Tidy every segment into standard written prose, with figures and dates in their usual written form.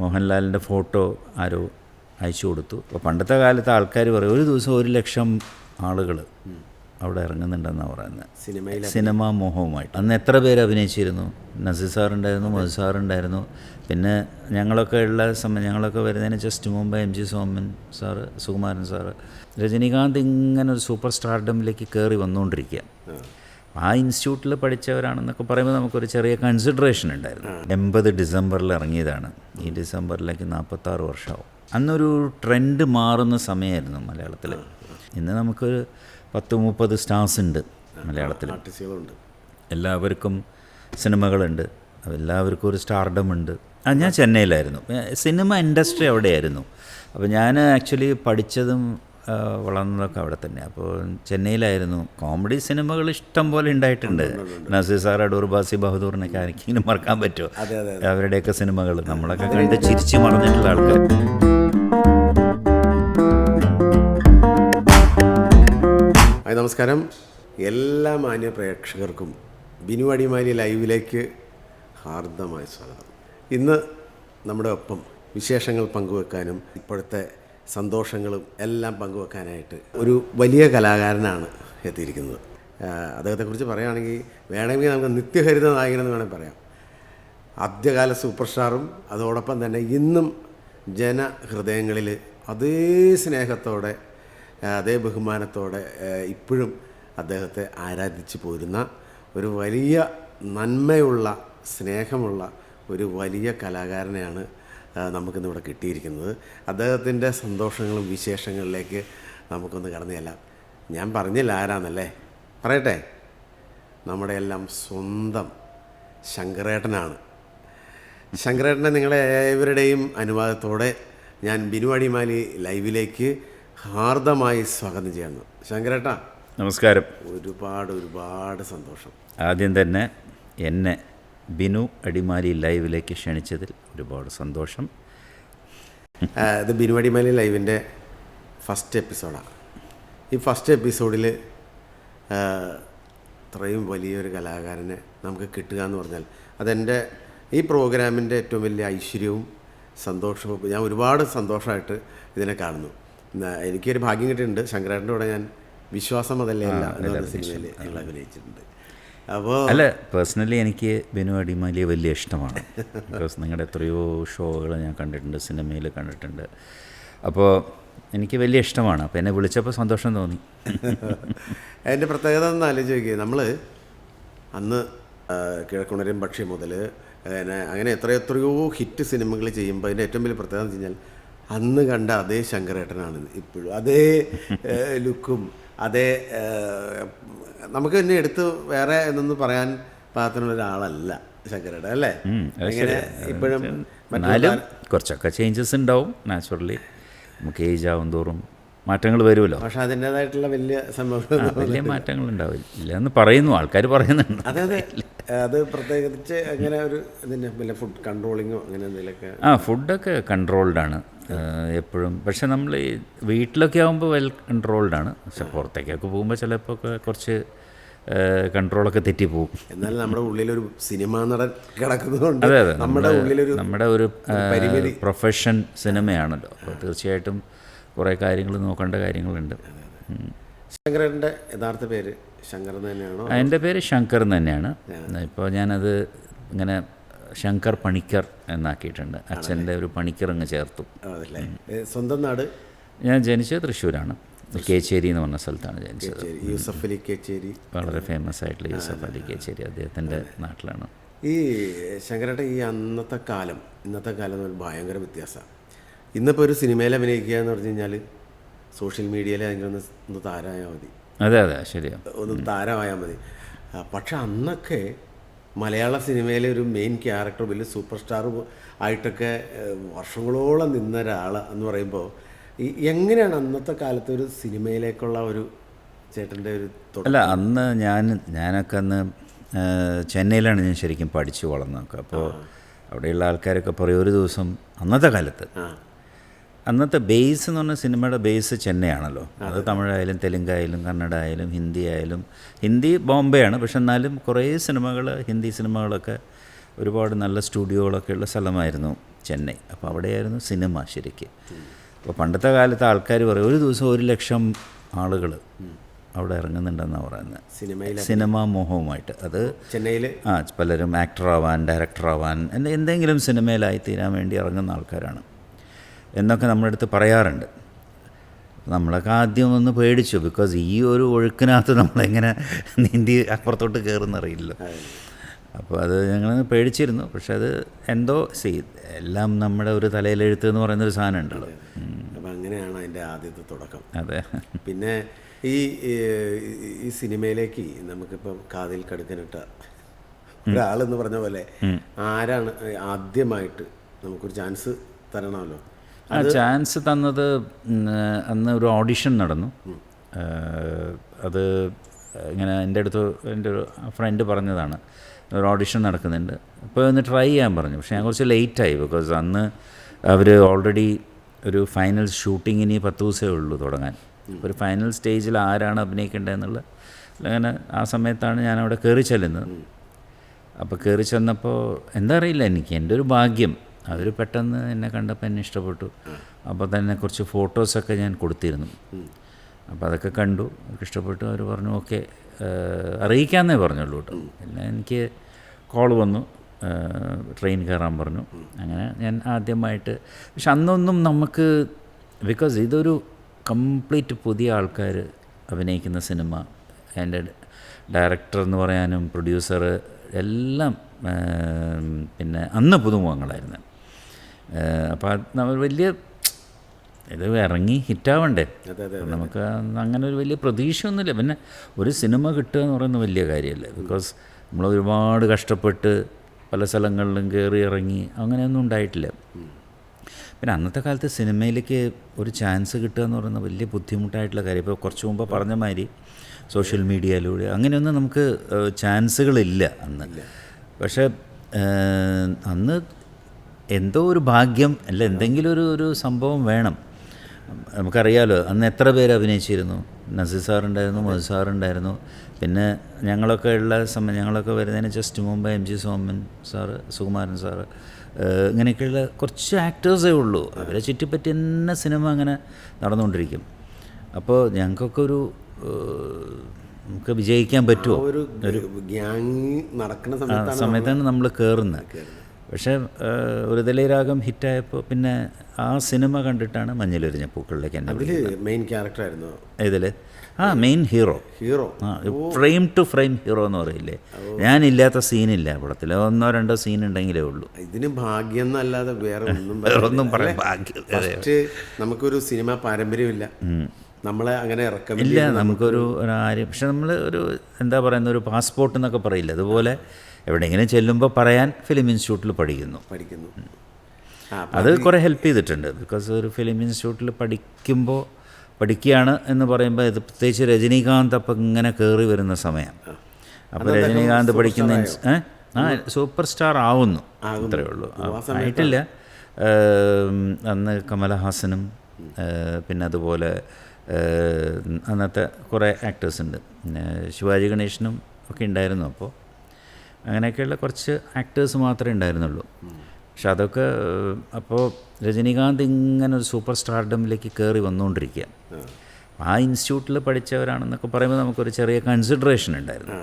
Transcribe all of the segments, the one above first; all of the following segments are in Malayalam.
മോഹൻലാലിൻ്റെ ഫോട്ടോ ആരോ അയച്ചു കൊടുത്തു. അപ്പോൾ പണ്ടത്തെ കാലത്ത് ആൾക്കാർ പറയും ഒരു ദിവസം 1,00,000 ആളുകൾ അവിടെ ഇറങ്ങുന്നുണ്ടെന്നാണ് പറയുന്നത്, സിനിമാ മോഹവുമായിട്ട്. അന്ന് എത്ര പേര് അഭിനയിച്ചിരുന്നു? നസീർ സാറുണ്ടായിരുന്നു, മധു സാറുണ്ടായിരുന്നു, പിന്നെ ഞങ്ങളൊക്കെ ഉള്ള സമയം, ഞങ്ങളൊക്കെ വരുന്നതിന് ജസ്റ്റ് മുമ്പ് MG Soman sir, Sukumaran sir, Rajinikanth ഇങ്ങനെ ഒരു സൂപ്പർ സ്റ്റാർഡമിലേക്ക് കയറി വന്നുകൊണ്ടിരിക്കുക. ആ ഇൻസ്റ്റിറ്റ്യൂട്ടിൽ പഠിച്ചവരാണെന്നൊക്കെ പറയുമ്പോൾ നമുക്കൊരു ചെറിയ കൺസിഡറേഷൻ ഉണ്ടായിരുന്നു. 80 ഡിസംബറിൽ ഇറങ്ങിയതാണ്. ഈ ഡിസംബറിലേക്ക് 46 വർഷമാവും. അന്നൊരു ട്രെൻഡ് മാറുന്ന സമയമായിരുന്നു മലയാളത്തിൽ. ഇന്ന് നമുക്കൊരു 10-30 സ്റ്റാർസ് ഉണ്ട് മലയാളത്തിൽ. എല്ലാവർക്കും സിനിമകളുണ്ട്, എല്ലാവർക്കും ഒരു സ്റ്റാർഡം ഉണ്ട്. ഞാൻ ചെന്നൈയിലായിരുന്നു, സിനിമ ഇൻഡസ്ട്രി അവിടെയായിരുന്നു. അപ്പോൾ ഞാൻ ആക്ച്വലി പഠിച്ചതും വളർന്നതൊക്കെ അവിടെ തന്നെ. അപ്പോൾ ചെന്നൈയിലായിരുന്നു. കോമഡി സിനിമകൾ ഇഷ്ടം പോലെ ഉണ്ടായിട്ടുണ്ട്. നസീർ സാർ, അടൂർ ബാസി ബഹദൂറിനൊക്കെ ആർക്കെങ്കിലും മറക്കാൻ പറ്റുമോ? അവരുടെയൊക്കെ സിനിമകൾ നമ്മളൊക്കെ കണ്ട് ചിരിച്ച് മറന്നിട്ടുള്ള ആൾക്കാർ. നമസ്കാരം. എല്ലാ മാന്യ പ്രേക്ഷകർക്കും ബിനു അടിമാലി ലൈവിലേക്ക് ഹാർദമായ സ്വാഗതം. ഇന്ന് നമ്മുടെ ഒപ്പം വിശേഷങ്ങൾ പങ്കുവെക്കാനും ഇപ്പോഴത്തെ സന്തോഷങ്ങളും എല്ലാം പങ്കുവെക്കാനായിട്ട് ഒരു വലിയ കലാകാരനാണ് എത്തിയിരിക്കുന്നത്. അദ്ദേഹത്തെക്കുറിച്ച് പറയുകയാണെങ്കിൽ വേണമെങ്കിൽ നമുക്ക് നിത്യഹരിത നായകനെന്ന് വേണമെങ്കിൽ പറയാം. ആദ്യകാല സൂപ്പർ സ്റ്റാറും അതോടൊപ്പം തന്നെ ഇന്നും ജനഹൃദയങ്ങളിൽ അതേ സ്നേഹത്തോടെ അതേ ബഹുമാനത്തോടെ ഇപ്പോഴും അദ്ദേഹത്തെ ആരാധിച്ചു പോരുന്ന ഒരു വലിയ നന്മയുള്ള സ്നേഹമുള്ള ഒരു വലിയ കലാകാരനെയാണ് നമുക്കിന്നിവിടെ കിട്ടിയിരിക്കുന്നത്. അദ്ദേഹത്തിൻ്റെ സന്തോഷങ്ങളും വിശേഷങ്ങളിലേക്ക് നമുക്കൊന്ന് കടന്നു ചെല്ലാം. ഞാൻ പറഞ്ഞില്ല ആരാന്നല്ലേ, പറയട്ടെ. നമ്മുടെ എല്ലാം സ്വന്തം ശങ്കരേട്ടനാണ്. ശങ്കരേട്ടനെ നിങ്ങളെ ഏവരുടെയും അനുവാദത്തോടെ ഞാൻ ബിനു അടിമാലി ലൈവിലേക്ക് ഹാർദമായി സ്വാഗതം ചെയ്യുന്നു. ശങ്കരേട്ടാ നമസ്കാരം. ഒരുപാട് സന്തോഷം. ആദ്യം തന്നെ എന്നെ ബിനു അടിമാലി ലൈവിലേക്ക് ക്ഷണിച്ചതിൽ ഒരുപാട് സന്തോഷം. ഇത് ബിനു അടിമാലി ലൈവിൻ്റെ ഫസ്റ്റ് എപ്പിസോഡാണ്. ഈ ഫസ്റ്റ് എപ്പിസോഡിൽ ഇത്രയും വലിയൊരു കലാകാരനെ നമുക്ക് കിട്ടുക എന്ന് പറഞ്ഞാൽ അതെൻ്റെ ഈ പ്രോഗ്രാമിൻ്റെ ഏറ്റവും വലിയ ഐശ്വര്യവും സന്തോഷവും. ഞാൻ ഒരുപാട് സന്തോഷമായിട്ട് ഇതിനെ കാണുന്നു. എനിക്കൊരു ഭാഗ്യം കിട്ടിയിട്ടുണ്ട്. ശങ്കരേട്ടൻ്റെ കൂടെ ഞാൻ വിശ്വാസം അതല്ലേ അല്ല എന്ന സിനിമയിൽ ഞങ്ങൾ അഭിനയിച്ചിട്ടുണ്ട്. അപ്പോൾ അല്ല, പേഴ്സണലി എനിക്ക് ബിനു അടിമാലിയെ വലിയ ഇഷ്ടമാണ്. ബിക്കോസ് നിങ്ങളുടെ എത്രയോ ഷോകൾ ഞാൻ കണ്ടിട്ടുണ്ട്, സിനിമയിൽ കണ്ടിട്ടുണ്ട്. അപ്പോൾ എനിക്ക് വലിയ ഇഷ്ടമാണ്. അപ്പോൾ എന്നെ വിളിച്ചപ്പോൾ സന്തോഷം തോന്നി. അതിൻ്റെ പ്രത്യേകത എന്ന് ആലോചിക്കുക, നമ്മൾ അന്ന് കിഴക്കുണരും പക്ഷി മുതൽ അങ്ങനെ എത്രയോ ഹിറ്റ് സിനിമകൾ ചെയ്യുമ്പോൾ അതിൻ്റെ ഏറ്റവും വലിയ പ്രത്യേകത എന്ന് വെച്ച് കഴിഞ്ഞാൽ അന്ന് കണ്ട അതേ ശങ്കരേട്ടനാണ് ഇപ്പോഴും. അതേ ലുക്കും അതേ നമുക്ക് തന്നെ എടുത്ത് വേറെ എന്നൊന്നും പറയാൻ പാകത്തിനുള്ള ഒരാളല്ല ശങ്കരേട്ടൻ, അല്ലേ? അങ്ങനെ ഇപ്പോഴും കുറച്ചൊക്കെ ചേഞ്ചസ് ഉണ്ടാവും നാച്ചുറലി. നമുക്ക് ഏജ് ആവും തോറും മാറ്റങ്ങൾ വരുമല്ലോ. പക്ഷെ അതിൻ്റേതായിട്ടുള്ള വലിയ മാറ്റങ്ങൾ ഉണ്ടാവില്ല എന്ന് പറയുന്നു, ആൾക്കാർ പറയുന്നുണ്ട്. അതെ. അത് പ്രത്യേകിച്ച് അങ്ങനെ ഒരു ഇതിൻ്റെ പിന്നെ ഫുഡ് കൺട്രോളിങ്ങോ അങ്ങനെ എന്തെങ്കിലുമൊക്കെ? ഫുഡൊക്കെ കൺട്രോൾഡാണ് എപ്പോഴും. പക്ഷെ നമ്മൾ ഈ വീട്ടിലൊക്കെ ആകുമ്പോൾ വെൽ കൺട്രോൾഡാണ്. പക്ഷെ പുറത്തേക്കൊക്കെ പോകുമ്പോൾ ചിലപ്പോൾ കുറച്ച് കൺട്രോളൊക്കെ തെറ്റിപ്പോവും. എന്നാലും നമ്മുടെ ഉള്ളിലൊരു സിനിമാ നടൻ കിടക്കുന്നതുകൊണ്ട് അതെ നമ്മുടെ ഒരു പ്രൊഫഷൻ സിനിമയാണല്ലോ. അപ്പോൾ തീർച്ചയായിട്ടും കുറേ കാര്യങ്ങൾ നോക്കേണ്ട കാര്യങ്ങളുണ്ട്. ശങ്കരൻ്റെ യഥാർത്ഥ പേര് ശങ്കർ തന്നെയാണോ? എൻ്റെ പേര് ശങ്കർ തന്നെയാണ്. ഇപ്പോൾ ഞാനത് ഇങ്ങനെ ശങ്കർ പണിക്കർ എന്നാക്കിയിട്ടുണ്ട്. അച്ഛൻ്റെ ഒരു പണിക്കർ അങ്ങ് ചേർത്തു. സ്വന്തം നാട്? ഞാൻ ജനിച്ചത് തൃശ്ശൂരാണ്. കേച്ചേരി എന്ന് പറഞ്ഞ സ്ഥലത്താണ് ജനിച്ചത്. യൂസഫ് അലി കേച്ചേരി, വളരെ ഫേമസ് ആയിട്ടുള്ള യൂസഫ് അലി കേച്ചേരി, അദ്ദേഹത്തിൻ്റെ നാട്ടിലാണ്. ഈ ശങ്കരേട്ട ഈ ഇന്നത്തെ കാലം ഭയങ്കര വ്യത്യാസമാണ്. ഇന്നിപ്പോൾ ഒരു സിനിമയിൽ അഭിനയിക്കുക എന്ന് പറഞ്ഞു കഴിഞ്ഞാൽ സോഷ്യൽ മീഡിയയിൽ ഒന്ന് താരമായാൽ മതി. അതെ ശരിയാണ്, ഒന്ന് താരമായാൽ മതി. പക്ഷെ അന്നൊക്കെ മലയാള സിനിമയിലെ ഒരു മെയിൻ ക്യാരക്ടർ വലിയ സൂപ്പർ സ്റ്റാർ ആയിട്ടൊക്കെ വർഷങ്ങളോളം നിന്ന ഒരാൾ എന്ന് പറയുമ്പോൾ എങ്ങനെയാണ് അന്നത്തെ കാലത്ത് ഒരു സിനിമയിലേക്കുള്ള ഒരു ചേട്ടൻ്റെ ഒരു? അല്ല, ഞാനൊക്കെ അന്ന് ചെന്നൈയിലാണ് ഞാൻ ശരിക്കും പഠിച്ചു വളർന്നതൊക്കെ. അപ്പോൾ അവിടെയുള്ള ആൾക്കാരൊക്കെ പറയും ഒരു ദിവസം അന്നത്തെ ബേസ് എന്ന് പറഞ്ഞാൽ സിനിമയുടെ ബേസ് ചെന്നൈയാണല്ലോ. അത് തമിഴായാലും തെലുങ്കായാലും കന്നഡ ആയാലും ഹിന്ദി ബോംബെ ആണ്. പക്ഷെ എന്നാലും കുറേ സിനിമകൾ ഹിന്ദി സിനിമകളൊക്കെ ഒരുപാട് നല്ല സ്റ്റുഡിയോകളൊക്കെ ഉള്ള സ്ഥലമായിരുന്നു ചെന്നൈ. അപ്പോൾ അവിടെയായിരുന്നു സിനിമ ശരിക്ക്. അപ്പോൾ പണ്ടത്തെ കാലത്ത് ആൾക്കാർ പറയും ഒരു ദിവസം 100,000 ആളുകൾ അവിടെ ഇറങ്ങുന്നുണ്ടെന്നാണ് പറയുന്നത്, സിനിമാ മോഹവുമായിട്ട്. അത് ചെന്നൈയിൽ പലരും ആക്ടറാവാൻ, ഡയറക്ടറാവാൻ, എന്തെങ്കിലും സിനിമയിലായി തീരാൻ വേണ്ടി ഇറങ്ങുന്ന ആൾക്കാരാണ് എന്നൊക്കെ നമ്മുടെ അടുത്ത് പറയാറുണ്ട്. നമ്മളൊക്കെ ആദ്യം ഒന്ന് പേടിച്ചു, ബിക്കോസ് ഈ ഒരു ഒഴുക്കിനകത്ത് നമ്മളെങ്ങനെ നീന്തി അപ്പുറത്തോട്ട് കയറുന്നറിയില്ലല്ലോ. അപ്പോൾ അത് ഞങ്ങൾ പേടിച്ചിരുന്നു. പക്ഷെ അത് എന്തോ എല്ലാം നമ്മുടെ ഒരു തലയിലെഴുത്ത് എന്ന് പറയുന്നൊരു സാധനം ഉണ്ടല്ലോ. അപ്പം അങ്ങനെയാണ് അതിൻ്റെ ആദ്യത്തെ തുടക്കം. അതെ. പിന്നെ ഈ സിനിമയിലേക്ക് നമുക്കിപ്പം കാതിൽ കടുക്കനിട്ട ഒരാളെന്ന് പറഞ്ഞ പോലെ ആരാണ് ആദ്യമായിട്ട് നമുക്കൊരു ചാൻസ് തരണമല്ലോ? ആ ചാൻസ് തന്നത് അന്ന് ഒരു ഓഡിഷൻ നടന്നു. അത് ഇങ്ങനെ എൻ്റെ അടുത്ത് എൻ്റെ ഒരു ഫ്രണ്ട് പറഞ്ഞതാണ്, ഒരു ഓഡിഷൻ നടക്കുന്നുണ്ട്, അപ്പോൾ ഒന്ന് ട്രൈ ചെയ്യാൻ പറഞ്ഞു. പക്ഷേ ഞാൻ കുറച്ച് ലേറ്റായി, ബിക്കോസ് അന്ന് അവർ ഓൾറെഡി ഒരു ഫൈനൽ ഷൂട്ടിങ്ങിന് 10 ദിവസമേ ഉള്ളൂ തുടങ്ങാൻ. ഒരു ഫൈനൽ സ്റ്റേജിൽ ആരാണ് അഭിനയിക്കേണ്ടതെന്നുള്ള അങ്ങനെ ആ സമയത്താണ് ഞാനവിടെ കയറി ചെല്ലുന്നത്. അപ്പോൾ കയറി ചെന്നപ്പോൾ എന്താ അറിയില്ല, എനിക്ക് എൻ്റെ ഒരു ഭാഗ്യം, അവർ പെട്ടെന്ന് എന്നെ കണ്ടപ്പോൾ എന്നെ ഇഷ്ടപ്പെട്ടു. അപ്പോൾ തന്നെ കുറച്ച് ഫോട്ടോസൊക്കെ ഞാൻ കൊടുത്തിരുന്നു. അപ്പോൾ അതൊക്കെ കണ്ടു, ഇഷ്ടപ്പെട്ടു. അവർ പറഞ്ഞു ഓക്കെ അറിയിക്കാമെന്നേ പറഞ്ഞുള്ളൂ കേട്ടോ. പിന്നെ എനിക്ക് കോൾ വന്നു, ട്രെയിൻ കയറാൻ പറഞ്ഞു. അങ്ങനെ ഞാൻ ആദ്യമായിട്ട്, പക്ഷെ അന്നൊന്നും നമുക്ക്, ബിക്കോസ് ഇതൊരു കംപ്ലീറ്റ് പുതിയ ആൾക്കാർ അഭിനയിക്കുന്ന സിനിമ, അതിൻ്റെ ഡയറക്ടർ എന്ന് പറയാനും പ്രൊഡ്യൂസർ എല്ലാം പിന്നെ അന്ന് പുതുമുഖങ്ങളായിരുന്നു. അപ്പോൾ നമ്മൾ വലിയ ഇത് ഇറങ്ങി ഹിറ്റാവണ്ടേ, നമുക്ക് അങ്ങനെ ഒരു വലിയ പ്രതീക്ഷയൊന്നുമില്ല. പിന്നെ ഒരു സിനിമ കിട്ടുക എന്ന് പറയുന്നത് വലിയ കാര്യമല്ലേ, ബിക്കോസ് നമ്മൾ ഒരുപാട് കഷ്ടപ്പെട്ട് പല സ്ഥലങ്ങളിലും കയറി ഇറങ്ങി അങ്ങനെയൊന്നും ഉണ്ടായിട്ടില്ല. പിന്നെ അന്നത്തെ കാലത്ത് സിനിമയിലേക്ക് ഒരു ചാൻസ് കിട്ടുക എന്ന് പറയുന്നത് വലിയ ബുദ്ധിമുട്ടായിട്ടുള്ള കാര്യം. ഇപ്പോൾ കുറച്ച് മുമ്പ് പറഞ്ഞ മാതിരി സോഷ്യൽ മീഡിയയിലൂടെ അങ്ങനെയൊന്നും നമുക്ക് ചാൻസുകളില്ല അന്ന്. പക്ഷേ അന്ന് എന്തോ ഒരു ഭാഗ്യം അല്ല, എന്തെങ്കിലും ഒരു സംഭവം വേണം. നമുക്കറിയാമല്ലോ അന്ന് എത്ര പേര് അഭിനയിച്ചിരുന്നു. നസീർ സാറുണ്ടായിരുന്നു, മധു സാറുണ്ടായിരുന്നു. പിന്നെ ഞങ്ങളൊക്കെ ഉള്ള സമയം, ഞങ്ങളൊക്കെ വരുന്നതിന് ജസ്റ്റ് മുമ്പ് MG Soman sir, Sukumaran sir, ഇങ്ങനെയൊക്കെയുള്ള കുറച്ച് ആക്ടേഴ്സേ ഉള്ളൂ. അവരെ ചുറ്റിപ്പറ്റി തന്നെ സിനിമ അങ്ങനെ നടന്നുകൊണ്ടിരിക്കും. അപ്പോൾ ഞങ്ങൾക്കൊക്കെ നമുക്ക് വിജയിക്കാൻ പറ്റുമോ ഒരു ഗ്യാങ് നടക്കുന്ന സമയത്താണ് നമ്മൾ കയറുന്നത്. പക്ഷേ ഒരു തലൈരാഗം ഹിറ്റായപ്പോൾ പിന്നെ ആ സിനിമ കണ്ടിട്ടാണ് മഞ്ഞിലൊരിഞ്ഞ പൂക്കളിലേക്ക് എന്നെ മെയിൻ ക്യാരക്ടറായിരുന്നു ഇതിൽ. Main hero frame to frame hero എന്ന് പറയില്ലേ. ഞാനില്ലാത്ത സീനില്ല പടത്തിൽ, 1-2 സീൻ ഉണ്ടെങ്കിലേ ഉള്ളൂ. ഇതിന് ഭാഗ്യം എന്നല്ലാതെ വേറെ ഒന്നും പറയാം. ഭാഗ്യം നമുക്കൊരു സിനിമ പാരമ്പര്യമില്ല, നമ്മളെ അങ്ങനെ ഇല്ല, നമുക്കൊരു ആരും. പക്ഷെ നമ്മൾ ഒരു എന്താ പറയുന്ന ഒരു പാസ്പോർട്ട് എന്നൊക്കെ പറയില്ല, അതുപോലെ എവിടെയെങ്കിലും ചെല്ലുമ്പോൾ പറയാൻ ഫിലിം ഇൻസ്റ്റിറ്റ്യൂട്ടിൽ പഠിക്കുന്നു. അത് കുറേ ഹെൽപ്പ് ചെയ്തിട്ടുണ്ട്. ബിക്കോസ് ഒരു ഫിലിം ഇൻസ്റ്റിറ്റ്യൂട്ടിൽ പഠിക്കുകയാണ് എന്ന് പറയുമ്പോൾ ഇത് പ്രത്യേകിച്ച് രജനീകാന്ത് അപ്പം ഇങ്ങനെ കയറി വരുന്ന സമയം. അപ്പോൾ രജനീകാന്ത് പഠിക്കുന്ന സൂപ്പർ സ്റ്റാർ ആവുന്നു, അത്രയേ ഉള്ളൂ, ആയിട്ടില്ല. അന്ന് കമലഹാസനും പിന്നെ അതുപോലെ അന്നത്തെ കുറേ ആക്ടേഴ്സ് ഉണ്ട്, പിന്നെ ശിവാജി ഗണേശനും ഒക്കെ ഉണ്ടായിരുന്നു. അപ്പോൾ അങ്ങനെയൊക്കെയുള്ള കുറച്ച് ആക്ടേഴ്സ് മാത്രമേ ഉണ്ടായിരുന്നുള്ളൂ. പക്ഷെ അതൊക്കെ അപ്പോൾ രജനീകാന്ത് ഇങ്ങനെ ഒരു സൂപ്പർ സ്റ്റാർഡമിലേക്ക് കയറി വന്നുകൊണ്ടിരിക്കുക. ആ ഇൻസ്റ്റിറ്റ്യൂട്ടിൽ പഠിച്ചവരാണെന്നൊക്കെ പറയുമ്പോൾ നമുക്കൊരു ചെറിയ കൺസിഡറേഷൻ ഉണ്ടായിരുന്നു.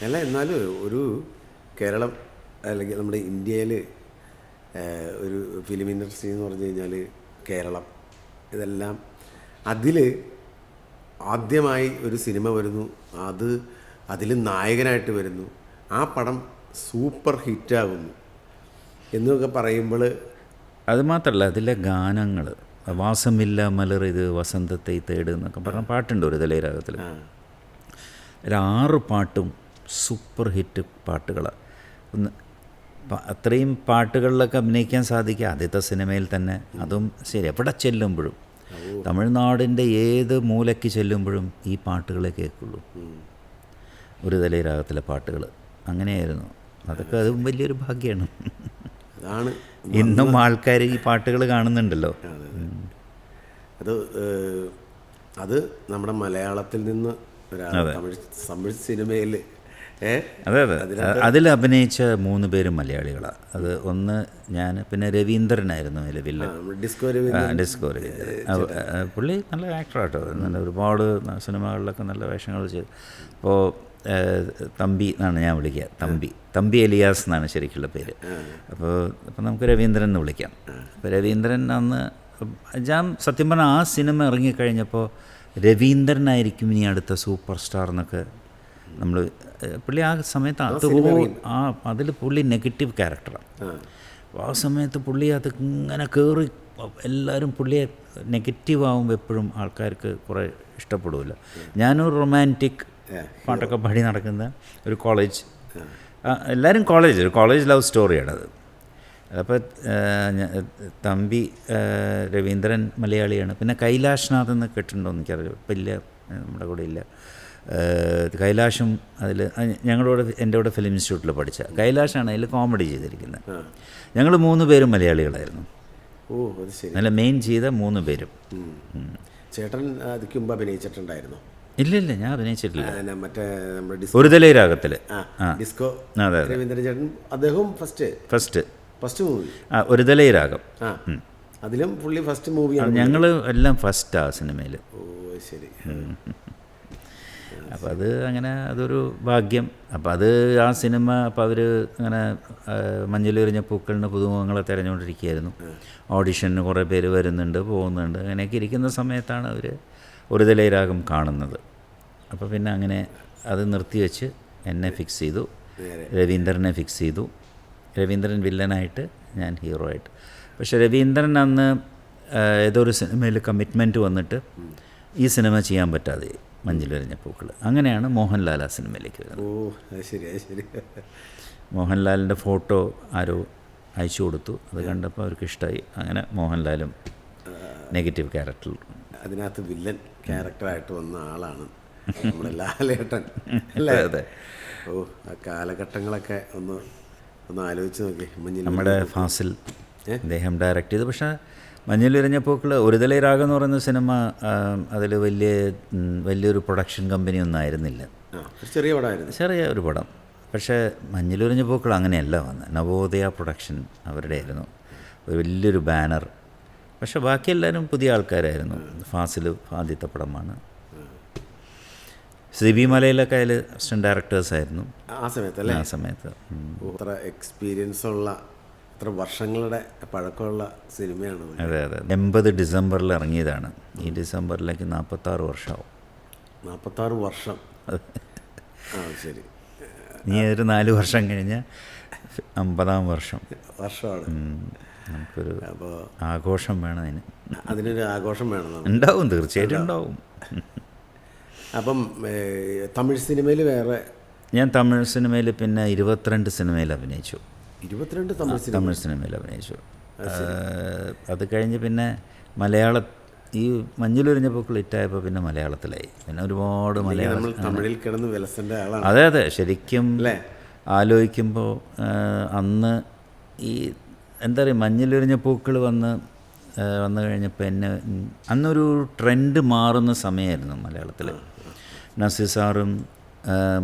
അല്ല, എന്നാലും ഒരു കേരളം അല്ലെങ്കിൽ നമ്മുടെ ഇന്ത്യയിൽ ഒരു ഫിലിം ഇൻഡസ്ട്രി എന്ന് പറഞ്ഞു കഴിഞ്ഞാൽ കേരളം, ഇതെല്ലാം അതിൽ ആദ്യമായി ഒരു സിനിമ വരുന്നു, അതിൽ നായകനായിട്ട് വരുന്നു, ആ പടം സൂപ്പർ ഹിറ്റാകുന്നു എന്നൊക്കെ പറയുമ്പോൾ, അത് മാത്രമല്ല അതിലെ ഗാനങ്ങൾ, വാസമില്ല മലർ ഇത് വസന്തത്തെ തേട് എന്നൊക്കെ പറഞ്ഞ പാട്ടുണ്ട് ഒരു തലൈരാഗത്തിൽ. 6 പാട്ടും സൂപ്പർ ഹിറ്റ് പാട്ടുകളാണ്. അത്രയും പാട്ടുകളിലൊക്കെ അഭിനയിക്കാൻ സാധിക്കുക ആദ്യത്തെ സിനിമയിൽ തന്നെ. അതും ശരി, എവിടെ ചെല്ലുമ്പോഴും തമിഴ്നാടിൻ്റെ ഏത് മൂലയ്ക്ക് ചെല്ലുമ്പോഴും ഈ പാട്ടുകളെ കേൾക്കുള്ളൂ, ഒരു തലൈരാഗത്തിലെ പാട്ടുകൾ. അങ്ങനെയായിരുന്നു. അതൊക്കെ അതും വലിയൊരു ഭാഗ്യമാണ്. അതാണ് ഇന്നും ആൾക്കാർ ഈ പാട്ടുകൾ കാണുന്നുണ്ടല്ലോ. അത് നമ്മുടെ മലയാളത്തിൽ നിന്ന് തമിഴ് സിനിമയിൽ അതെ അതെ. അതിൽ അഭിനയിച്ച 3 പേരും മലയാളികളാണ്. അത് ഒന്ന് ഞാൻ, പിന്നെ രവീന്ദ്രനായിരുന്നു അതിൽ വില്ലൻ. ഡിസ്കോ രവീന്ദ്രൻ. പുള്ളി നല്ല ആക്ടറാട്ടോ. നല്ല ഒരുപാട് സിനിമകളിലൊക്കെ നല്ല വേഷങ്ങൾ ചെയ്തു. അപ്പോൾ തമ്പി എന്നാണ് ഞാൻ വിളിക്കുക. തമ്പി എലിയാസ് എന്നാണ് ശരിക്കുള്ള പേര്. അപ്പോൾ നമുക്ക് രവീന്ദ്രൻ എന്ന് വിളിക്കാം. അപ്പോൾ രവീന്ദ്രൻ അന്ന് ഞാൻ സത്യം പറഞ്ഞാൽ ആ സിനിമ ഇറങ്ങിക്കഴിഞ്ഞപ്പോൾ രവീന്ദ്രനായിരിക്കും ഇനി അടുത്ത സൂപ്പർ സ്റ്റാർ എന്നൊക്കെ നമ്മൾ, പുള്ളി ആ സമയത്ത് അതിൽ പുള്ളി നെഗറ്റീവ് ക്യാരക്ടറാണ്. ആ സമയത്ത് പുള്ളി അത് ഇങ്ങനെ കയറി എല്ലാവരും പുള്ളിയെ നെഗറ്റീവ് ആകുമ്പോൾ എപ്പോഴും ആൾക്കാർക്ക് കുറേ ഇഷ്ടപ്പെടില്ല. ഞാനൊരു റൊമാൻറ്റിക് പാട്ടൊക്കെ പാടി നടക്കുന്ന ഒരു കോളേജ്, എല്ലാവരും കോളേജ് ലവ് സ്റ്റോറിയാണത്. അപ്പോൾ തമ്പി രവീന്ദ്രൻ മലയാളിയാണ്. പിന്നെ കൈലാഷ്നാഥ് എന്ന് കേട്ടിട്ടുണ്ടോ എന്ന് എനിക്കറിയാം. ഇപ്പം ഇല്ല, നമ്മുടെ കൂടെ ഇല്ല. കൈലാഷും അതിൽ എൻ്റെ കൂടെ ഫിലിം ഇൻസ്റ്റിറ്റ്യൂട്ടിൽ പഠിച്ച കൈലാഷാണ് അതിൽ കോമഡി ചെയ്തിരിക്കുന്നത്. ഞങ്ങൾ 3 പേരും മലയാളികളായിരുന്നു. ഓ അത് ശരി. നല്ല മെയിൻ ചെയ്ത 3 പേരും. ചേട്ടൻ അതിക്ക് മുമ്പ് അഭിനയിച്ചിട്ടുണ്ടായിരുന്നു? ഇല്ല, ഞാൻ അഭിനയിച്ചിട്ടില്ല. മറ്റേ നമ്മുടെ ഒരു തലൈ രാഗത്തിൽ ഡിസ്കോ രവീന്ദ്രൻ ചേട്ടൻ, അദ്ദേഹം ഫസ്റ്റ് മൂവി ഒരു തലൈ രാഗം. അതിലും പുള്ളി ഫസ്റ്റ് മൂവിയാണ്. ഞങ്ങൾ എല്ലാം ഫസ്റ്റ് ആ സിനിമയിൽ. ഓ ശരി. അപ്പോൾ അത് അങ്ങനെ അതൊരു ഭാഗ്യം. അപ്പോൾ അത് ആ സിനിമ അപ്പോൾ അവർ അങ്ങനെ മഞ്ഞിലെറിഞ്ഞ പൂക്കളിന് പുതുമുഖങ്ങളെ തിരഞ്ഞുകൊണ്ടിരിക്കുകയായിരുന്നു. ഓഡിഷന് കുറേ പേര് വരുന്നുണ്ട്, പോകുന്നുണ്ട്. അങ്ങനെയൊക്കെ ഇരിക്കുന്ന സമയത്താണ് അവർ ഒരു തലൈ രാഗം കാണുന്നത്. അപ്പോൾ പിന്നെ അങ്ങനെ അത് നിർത്തിവെച്ച് എന്നെ ഫിക്സ് ചെയ്തു, രവീന്ദ്രനെ ഫിക്സ് ചെയ്തു. രവീന്ദ്രൻ വില്ലനായിട്ട്, ഞാൻ ഹീറോ ആയിട്ട്. പക്ഷേ രവീന്ദ്രൻ അന്ന് ഏതോ ഒരു സിനിമയിൽ കമ്മിറ്റ്മെൻറ്റ് വന്നിട്ട് ഈ സിനിമ ചെയ്യാൻ പറ്റാതെ മഞ്ഞിലെറിഞ്ഞ പൂക്കൾ. അങ്ങനെയാണ് മോഹൻലാൽ ആ സിനിമയിലേക്ക് വരുന്നത്. ഓ ശരി. മോഹൻലാലിൻ്റെ ഫോട്ടോ ആരോ അയച്ചു കൊടുത്തു. അത് കണ്ടപ്പോൾ അവർക്ക് ഇഷ്ടമായി. അങ്ങനെ മോഹൻലാലും നെഗറ്റീവ് ക്യാരക്ടറിൽ അതിനകത്ത് വില്ലൻ ക്യാരക്ടറായിട്ട് വന്ന ആളാണ് നമ്മുടെ ലാലേട്ടൻ അല്ലേ? അതെ. ഓ ആ കാലഘട്ടങ്ങളൊക്കെ ഒന്ന് ആലോചിച്ച് നോക്കി. നമ്മുടെ ഫാസിൽ അദ്ദേഹം ഡയറക്റ്റ് ചെയ്തു. പക്ഷേ മഞ്ഞിലെറിഞ്ഞ പൂക്കൾ ഒരു തലൈ രാഗം എന്ന് പറയുന്ന സിനിമ അതിൽ വലിയൊരു പ്രൊഡക്ഷൻ കമ്പനിയൊന്നും ആയിരുന്നില്ല. ചെറിയ ഒരു പടം. പക്ഷേ മഞ്ഞിലെറിഞ്ഞ പൂക്കൾ അങ്ങനെയല്ല വന്നത്. നവോദയ പ്രൊഡക്ഷൻ അവരുടെ ആയിരുന്നു, ഒരു വലിയൊരു ബാനർ. പക്ഷേ ബാക്കി എല്ലാവരും പുതിയ ആൾക്കാരായിരുന്നു. ഫാസിൽ ആദ്യത്തെ പടമാണ്. CB മലയിലൊക്കെ അതിൽ അസിസ്റ്റന്റ് ഡയറക്ടേഴ്സായിരുന്നു ആ സമയത്ത്. ആ സമയത്ത് അത്ര എക്സ്പീരിയൻസ് ഉള്ള, അത്ര വർഷങ്ങളുടെ പഴക്കമുള്ള സിനിമയാണ്. അതെ. 80 ഡിസംബറിൽ ഇറങ്ങിയതാണ്. ഈ ഡിസംബറിലേക്ക് 46 വർഷമാവും. 46 വർഷം. ശരി. ഇനി ഒരു 4 വർഷം കഴിഞ്ഞാൽ 50-ാം വർഷമാണ്. നമുക്കൊരു ആഘോഷം വേണം. അതിനൊരു ആഘോഷം വേണം. ഉണ്ടാവും, തീർച്ചയായിട്ടും ഉണ്ടാവും. അപ്പം തമിഴ് സിനിമയിൽ വേറെ? ഞാൻ തമിഴ് സിനിമയിൽ പിന്നെ 22 സിനിമയിൽ അഭിനയിച്ചു. 22 തമിഴ് സിനിമയിൽ അഭിനയിച്ചു. അത് കഴിഞ്ഞ് പിന്നെ ഈ മഞ്ഞിലെറിഞ്ഞ പൂക്കൾ ഹിറ്റായപ്പോൾ പിന്നെ മലയാളത്തിലായി. പിന്നെ ഒരുപാട് തമിഴിൽ കിടന്ന് വിലസൻ്റെ ആളാണ്. അതെ. ശരിക്കും ആലോചിക്കുമ്പോൾ അന്ന് ഈ എന്താ പറയുക, മഞ്ഞിലെറിഞ്ഞ പൂക്കൾ വന്നു കഴിഞ്ഞപ്പോൾ അന്നൊരു ട്രെൻഡ് മാറുന്ന സമയമായിരുന്നു മലയാളത്തിൽ. നസീർ സാറും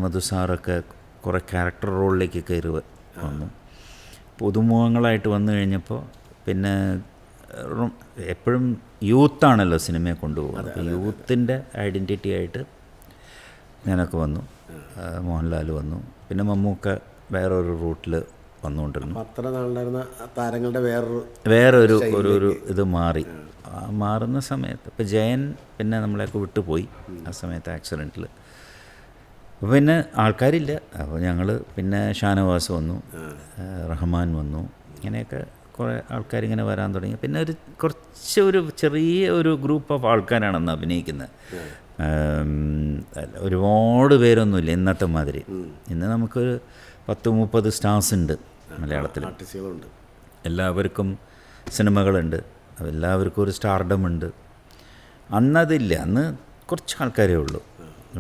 മധു സാറൊക്കെ കുറേ ക്യാരക്ടർ റോളിലേക്ക് കയറി വന്നു. പുതുമുഖങ്ങളായിട്ട് വന്നു കഴിഞ്ഞപ്പോൾ പിന്നെ എപ്പോഴും യൂത്താണല്ലോ സിനിമയെ കൊണ്ടുപോകുന്നത്. അപ്പോൾ യൂത്തിൻ്റെ ഐഡൻറ്റിറ്റി ആയിട്ട് ഞാനൊക്കെ വന്നു. മോഹൻലാൽ വന്നു. പിന്നെ മമ്മൂക്ക വേറൊരു റൂട്ടിൽ വന്നുകൊണ്ടിരുന്നു. അത്ര നാളുണ്ടായിരുന്ന താരങ്ങളുടെ ഒരു ഇത് മാറി. മാറുന്ന സമയത്ത് ഇപ്പോൾ ജയൻ പിന്നെ നമ്മളെയൊക്കെ വിട്ടുപോയി ആ സമയത്ത് ആക്സിഡൻറ്റിൽ. അപ്പോൾ പിന്നെ ആൾക്കാരില്ല. അപ്പോൾ ഞങ്ങൾ പിന്നെ ഷാനവാസ് വന്നു, റഹ്മാൻ വന്നു. ഇങ്ങനെയൊക്കെ കുറേ ആൾക്കാരിങ്ങനെ വരാൻ തുടങ്ങി. പിന്നെ ഒരു ചെറിയ ഒരു ഗ്രൂപ്പ് ഓഫ് ആൾക്കാരാണ് അന്ന് അഭിനയിക്കുന്നത്. ഒരുപാട് പേരൊന്നുമില്ല ഇന്നത്തെ മാതിരി. ഇന്ന് നമുക്കൊരു 10-30 സ്റ്റാർസ് ഉണ്ട് മലയാളത്തിൽ. എല്ലാവർക്കും സിനിമകളുണ്ട്, എല്ലാവർക്കും ഒരു സ്റ്റാർഡം ഉണ്ട്. അന്നതില്ല. അന്ന് കുറച്ച് ആൾക്കാരേ ഉള്ളൂ.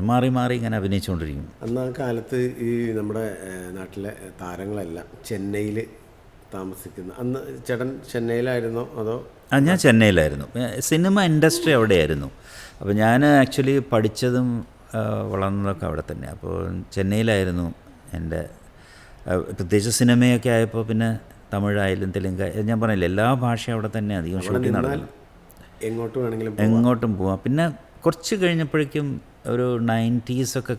മാറി ഇങ്ങനെ അഭിനയിച്ചുകൊണ്ടിരിക്കും. അന്ന് ആ കാലത്ത് ഈ നമ്മുടെ നാട്ടിലെ താരങ്ങളെല്ലാം ചെന്നൈയിൽ താമസിക്കുന്ന. അന്ന് ചേട്ടൻ ചെന്നൈയിലായിരുന്നോ അതോ? ഞാൻ ചെന്നൈയിലായിരുന്നു. സിനിമ ഇൻഡസ്ട്രി അവിടെയായിരുന്നു. അപ്പോൾ ഞാൻ ആക്ച്വലി പഠിച്ചതും വളർന്നതൊക്കെ അവിടെ തന്നെ. അപ്പോൾ ചെന്നൈയിലായിരുന്നു എൻ്റെ പ്രത്യേകിച്ച് സിനിമയൊക്കെ ആയപ്പോൾ പിന്നെ തമിഴായാലും തെലുങ്ക്, ഞാൻ പറഞ്ഞില്ല എല്ലാ ഭാഷയും അവിടെ തന്നെ അധികം ഷൂട്ടിംഗ് നടന്നു. എങ്ങോട്ടും പോവാം. പിന്നെ കുറച്ച് കഴിഞ്ഞപ്പോഴേക്കും ഒരു 90s ഒക്കെ